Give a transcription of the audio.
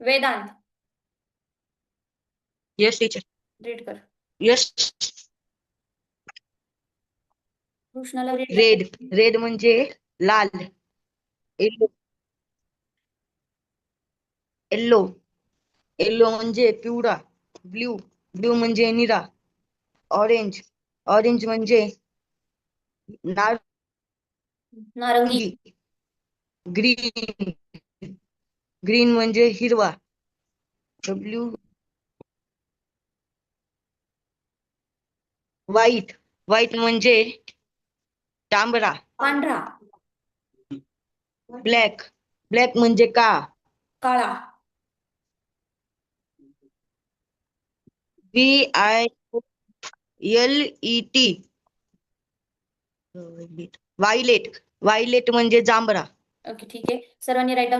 Vedanta. Yes teacher. Read कर. Yes. कृष्णाला read red. Red म्हणजे लाल. येलो. येल्लो. येल्लो म्हणजे पिवळा. ब्ल्यू. ब्ल्यू म्हणजे निळा. ऑरेंज. ऑरेंज म्हणजे नारंगी. नारंगी. ग्रीन. ग्रीन म्हणजे हिरवा. ब्ल्यू. व्हाईट. व्हाईट म्हणजे तांबडा. पांढरा. ब्लॅक. ब्लॅक म्हणजे काळा. VIOLET. व्हायलेट. व्हायलेट म्हणजे जांभळा. ओके ठीक आहे. सर्वांनी राईट डाऊन